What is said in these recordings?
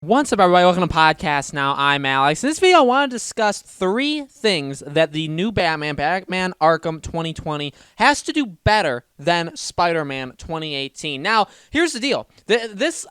What's up, everybody? Welcome to Podcast Now. I'm Alex. In this video, I want to discuss 3 things that the new Batman Arkham 2020 has to do better than Spider-Man 2018. Now, here's the deal.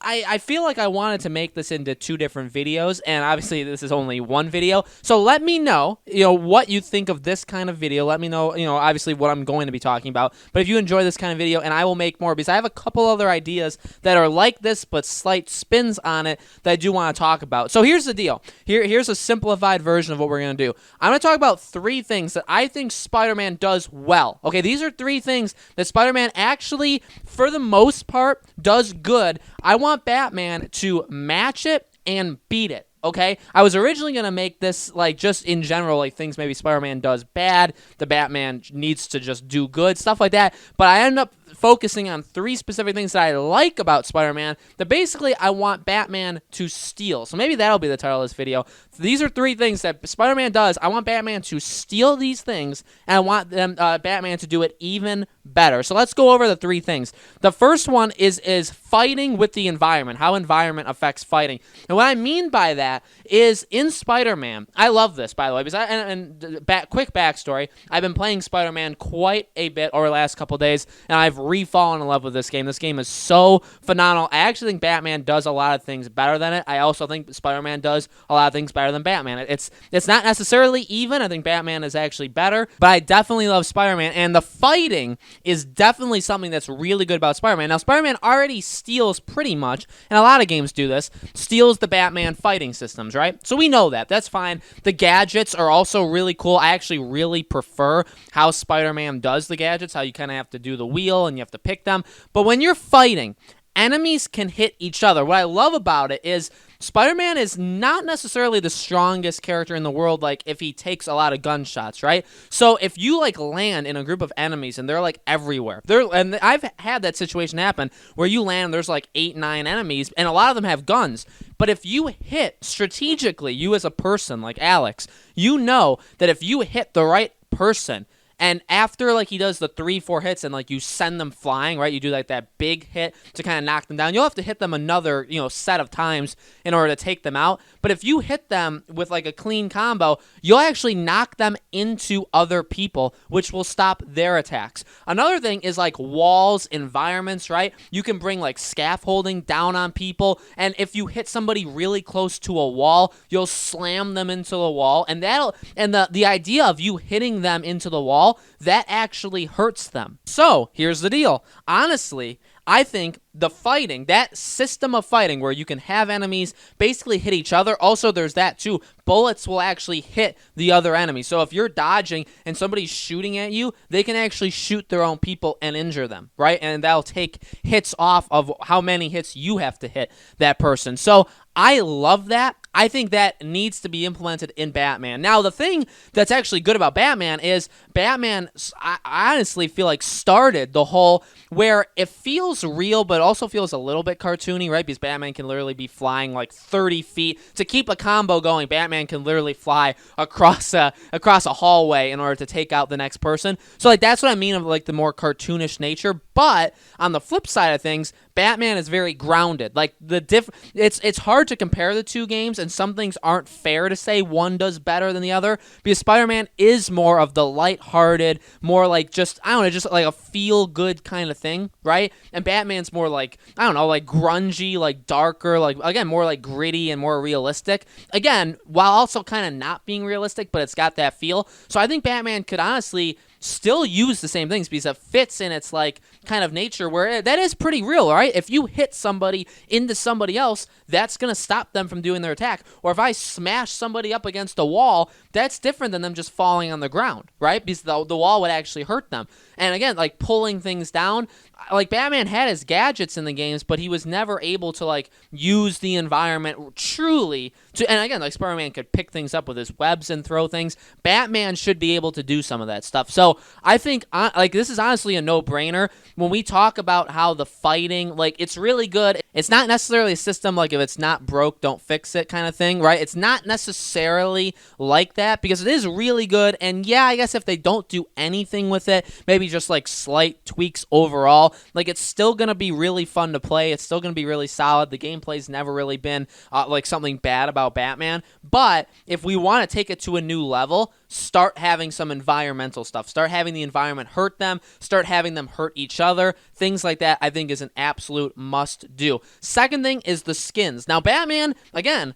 I feel like I wanted to make this into 2 different videos, and obviously this is only one video. So let me know, what you think of this kind of video. Let me know, obviously what I'm going to be talking about. But if you enjoy this kind of video, and I will make more, because I have a couple other ideas that are like this, but slight spins on it that I do want to talk about. So here's the deal. Here's a simplified version of what we're going to do. I'm going to talk about 3 things that I think Spider-Man does well. Okay, these are 3 things that Spider-Man actually, for the most part, does good. I want Batman to match it and beat it. Okay, I was originally going to make this, just in general, things maybe Spider-Man does bad, the Batman needs to just do good, stuff like that, but I ended up focusing on 3 specific things that I like about Spider-Man that basically I want Batman to steal. So maybe that'll be the title of this video. These are 3 things that Spider-Man does. I want Batman to steal these things, and I want Batman to do it even better. So let's go over the 3 things. The first one is fighting with the environment, how environment affects fighting. And what I mean by that is in Spider-Man, I love this, by the way, because quick backstory, I've been playing Spider-Man quite a bit over the last couple days, and I've re-fallen in love with this game. This game is so phenomenal. I actually think Batman does a lot of things better than it. I also think Spider-Man does a lot of things better than Batman. It's not necessarily even. I think Batman is actually better, but I definitely love Spider-Man, and the fighting is definitely something that's really good about Spider-Man. Now, Spider-Man already steals pretty much, and a lot of games do this, steals the Batman fighting systems, right? So we know that. That's fine. The gadgets are also really cool. I actually really prefer how Spider-Man does the gadgets, how you kind of have to do the wheel and you have to pick them. But when you're fighting, enemies can hit each other. What I love about it is Spider-Man is not necessarily the strongest character in the world, if he takes a lot of gunshots, right? So if you, land in a group of enemies and they're, everywhere. And I've had that situation happen where you land and there's, 8, 9 enemies, and a lot of them have guns. But if you hit strategically, you as a person, like Alex, you know that if you hit the right person, and after, he does the 3, 4 hits and, you send them flying, right? You do, that big hit to kind of knock them down. You'll have to hit them another, set of times in order to take them out. But if you hit them with, a clean combo, you'll actually knock them into other people, which will stop their attacks. Another thing is, walls, environments, right? You can bring, scaffolding down on people. And if you hit somebody really close to a wall, you'll slam them into the wall. And the idea of you hitting them into the wall, that actually hurts them. So, here's the deal. Honestly, I think the fighting, that system of fighting where you can have enemies basically hit each other, also there's that too. Bullets will actually hit the other enemy. So if you're dodging and somebody's shooting at you, they can actually shoot their own people and injure them, right? And that'll take hits off of how many hits you have to hit that person. So I love that. I think that needs to be implemented in Batman. Now, the thing that's actually good about Batman is Batman, I honestly feel started the whole where it feels real, but also feels a little bit cartoony, right? Because Batman can literally be flying 30 feet. To keep a combo going, Batman can literally fly across a hallway in order to take out the next person. So, that's what I mean of, the more cartoonish nature. But on the flip side of things, Batman is very grounded. It's hard to compare the 2 games, and some things aren't fair to say one does better than the other, because Spider-Man is more of the lighthearted, more just a feel-good kind of thing, right? And Batman's more grungy, darker, again, more gritty and more realistic. Again, while also kind of not being realistic, but it's got that feel. So I think Batman could honestly still use the same things because it fits in its kind of nature where that is pretty real, right? If you hit somebody into somebody else, that's going to stop them from doing their attack. Or if I smash somebody up against a wall, that's different than them just falling on the ground, right? Because the wall would actually hurt them. And again, pulling things down, Batman had his gadgets in the games, but he was never able to use the environment truly to, and again, Spider-Man could pick things up with his webs and throw things. Batman should be able to do some of that stuff. So So I think like this is honestly a no-brainer when we talk about how the fighting, like it's really good. It's not necessarily a system like if it's not broke, don't fix it kind of thing, right? It's not necessarily like that because it is really good. And yeah, I guess if they don't do anything with it, maybe just like slight tweaks overall, like it's still going to be really fun to play. It's still going to be really solid. The gameplay's never really been like something bad about Batman. But if we want to take it to a new level, start having some environmental stuff. Start having the environment hurt them. Start having them hurt each other. Things like that, I think, is an absolute must-do. Second thing is the skins. Now, Batman, again,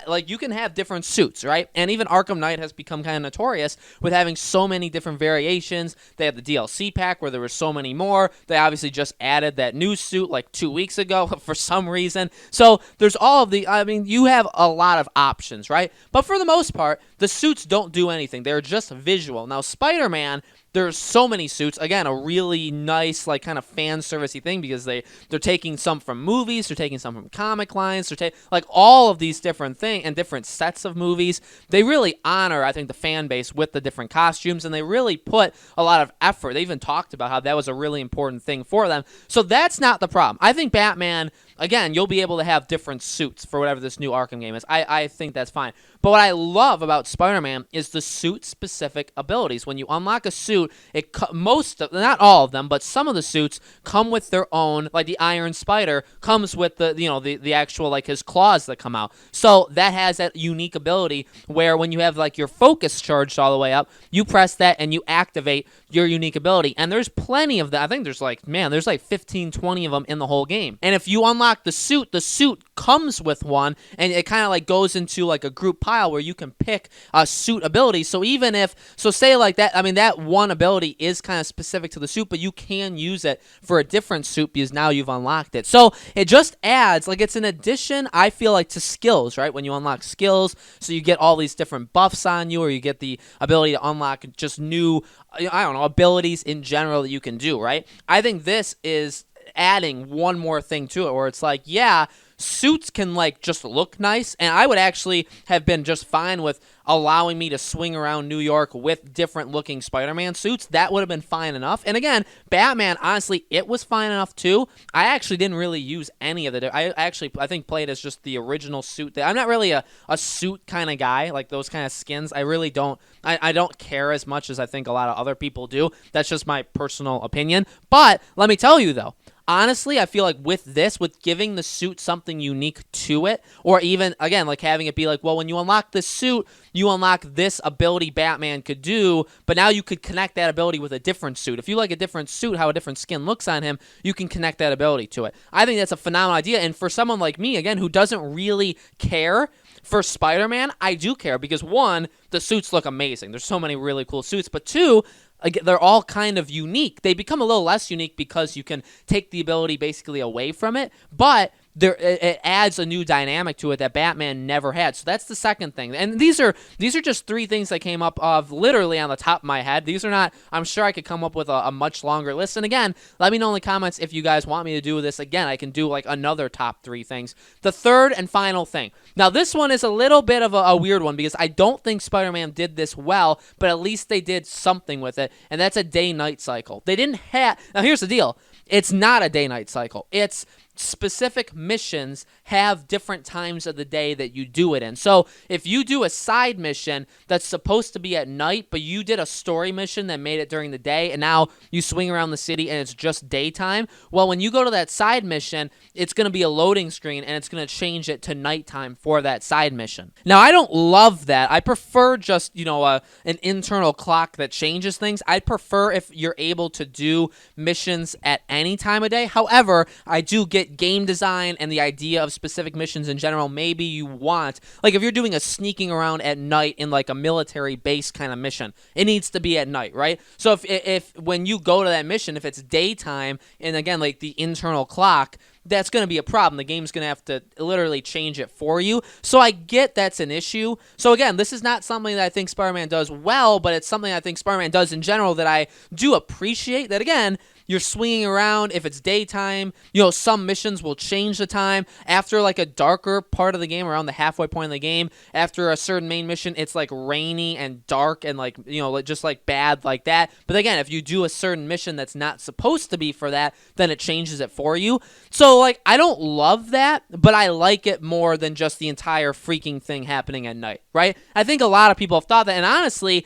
like you can have different suits, right? And even Arkham Knight has become kind of notorious with having so many different variations. They have the DLC pack where there were so many more. They obviously just added that new suit like 2 weeks ago for some reason. So there's all of you have a lot of options, right? But for the most part, the suits don't do anything. They're just visual. Now, Spider-Man, there's so many suits. Again, a really nice, like, kind of fan servicey thing because they're taking some from movies, they're taking some from comic lines, they're taking like all of these different things and different sets of movies. They really honor, I think, the fan base with the different costumes, and they really put a lot of effort. They even talked about how that was a really important thing for them. So that's not the problem. I think Batman, again, you'll be able to have different suits for whatever this new Arkham game is. I think that's fine. But what I love about Spider-Man is the suit-specific abilities. When you unlock a suit, not all of them, but some of the suits come with their own, like the Iron Spider comes with the actual, like, his claws that come out. So that has that unique ability where when you have, like, your focus charged all the way up, you press that and you activate your unique ability. And there's plenty of that. I think there's like 15, 20 of them in the whole game. And if you unlock the suit comes with one, and it kind of like goes into like a group pile where you can pick a suit ability. So say like that, I mean, that one ability is kind of specific to the suit, but you can use it for a different suit because now you've unlocked it. So it just adds, like, it's an addition, I feel like, to skills, right? When you unlock skills, so you get all these different buffs on you, or you get the ability to unlock just new, I don't know, abilities in general that you can do, right? I think this is adding one more thing to it where it's like, yeah, suits can like just look nice, and I would actually have been just fine with allowing me to swing around New York with different looking Spider-Man suits. That would have been fine enough. And again, Batman, honestly, it was fine enough too. I actually didn't really use any of the, I think played as just the original suit. I'm not really a suit kind of guy, like those kind of skins. I really don't, I don't care as much as I think a lot of other people do. That's just my personal opinion. But let me tell you though, honestly, I feel like with giving the suit something unique to it, or even, again, like having it be like, well, when you unlock this suit, you unlock this ability Batman could do, but now you could connect that ability with a different suit. If you like a different suit, how a different skin looks on him, you can connect that ability to it. I think that's a phenomenal idea, and for someone like me, again, who doesn't really care for Spider-Man, I do care because, one, the suits look amazing. There's so many really cool suits, but two, they're all kind of unique. They become a little less unique because you can take the ability basically away from it, but it adds a new dynamic to it that Batman never had. So that's the second thing. And these are just three things that came up of literally on the top of my head. These are not, I'm sure I could come up with a much longer list. And again, let me know in the comments if you guys want me to do this again. I can do like another top three things. The third and final thing. Now this one is a little bit of a weird one because I don't think Spider-Man did this well, but at least they did something with it. And that's a day-night cycle. They didn't have, now here's the deal. It's not a day-night cycle. It's specific missions have different times of the day that you do it in. So if you do a side mission that's supposed to be at night, but you did a story mission that made it during the day, and now you swing around the city and it's just daytime, well, when you go to that side mission, it's going to be a loading screen and it's going to change it to nighttime for that side mission. Now, I don't love that. I prefer just, an internal clock that changes things. I'd prefer if you're able to do missions at any time of day. However, I do get game design and the idea of specific missions in general. Maybe you want, like if you're doing a sneaking around at night in like a military base kind of mission, it needs to be at night, right? So if when you go to that mission, if it's daytime and again like the internal clock, that's going to be a problem. The game's going to have to literally change it for you. So I get that's an issue. So again, this is not something that I think Spider-Man does well, but it's something I think Spider-Man does in general that I do appreciate. That again, you're swinging around. If it's daytime, you know, some missions will change the time. After like a darker part of the game, around the halfway point of the game, after a certain main mission, it's like rainy and dark and like, you know, just like bad like that. But again, if you do a certain mission that's not supposed to be for that, then it changes it for you. So like, I don't love that, but I like it more than just the entire freaking thing happening at night, right? I think a lot of people have thought that, and honestly,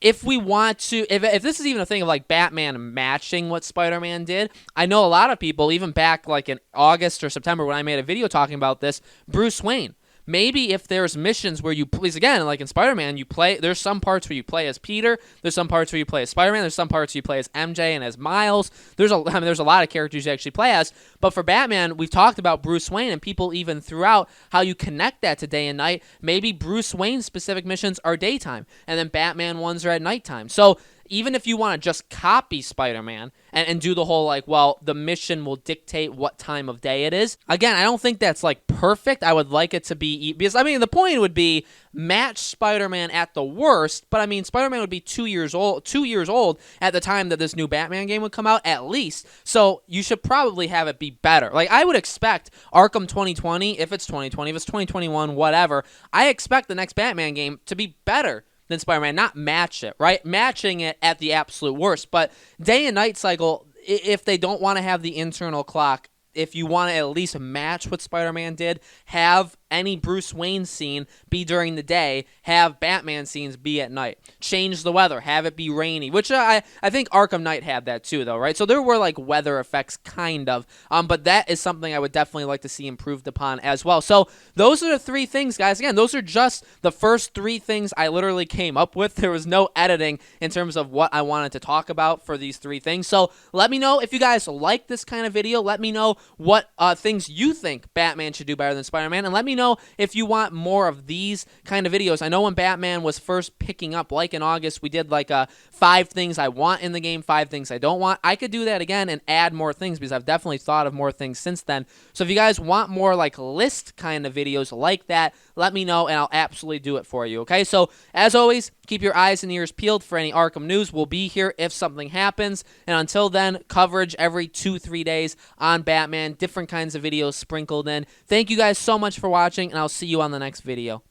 if we want to, if this is even a thing of like Batman matching what Spider-Man did, I know a lot of people, even back like in August or September when I made a video talking about this, Bruce Wayne. Maybe if there's missions where you, please again, like in Spider-Man, you play, there's some parts where you play as Peter, there's some parts where you play as Spider-Man, there's some parts you play as MJ and as Miles. There's a lot of characters you actually play as. But for Batman, we've talked about Bruce Wayne, and people even threw out how you connect that to day and night. Maybe Bruce Wayne specific missions are daytime, and then Batman ones are at nighttime. So even if you want to just copy Spider-Man and do the whole like, well, the mission will dictate what time of day it is. Again, I don't think that's like perfect. I would like it to be, because I mean, the point would be match Spider-Man at the worst, but I mean, Spider-Man would be 2 years old at the time that this new Batman game would come out, at least. So you should probably have it be better. Like, I would expect Arkham 2020, if it's 2020, if it's 2021, whatever, I expect the next Batman game to be better than Spider-Man, not match it, right? Matching it at the absolute worst. But day and night cycle, if they don't want to have the internal clock, if you want to at least match what Spider-Man did, have any Bruce Wayne scene be during the day, have Batman scenes be at night. Change the weather, have it be rainy, which I think Arkham Knight had that too, though, right? So there were like weather effects, kind of, but that is something I would definitely like to see improved upon as well. So those are the three things, guys. Again, those are just the first three things I literally came up with. There was no editing in terms of what I wanted to talk about for these three things. So let me know if you guys like this kind of video. Let me know what things you think Batman should do better than Spider-Man, and let me know if you want more of these kind of videos. I know when Batman was first picking up, like in August, we did like 5 things I want in the game, 5 things I don't want. I could do that again and add more things, because I've definitely thought of more things since then. So if you guys want more like list kind of videos like that, let me know and I'll absolutely do it for you, okay? So as always, keep your eyes and ears peeled for any Arkham news. We'll be here if something happens. And until then, coverage every 2-3 days on Batman, different kinds of videos sprinkled in. Thank you guys so much for watching, and I'll see you on the next video.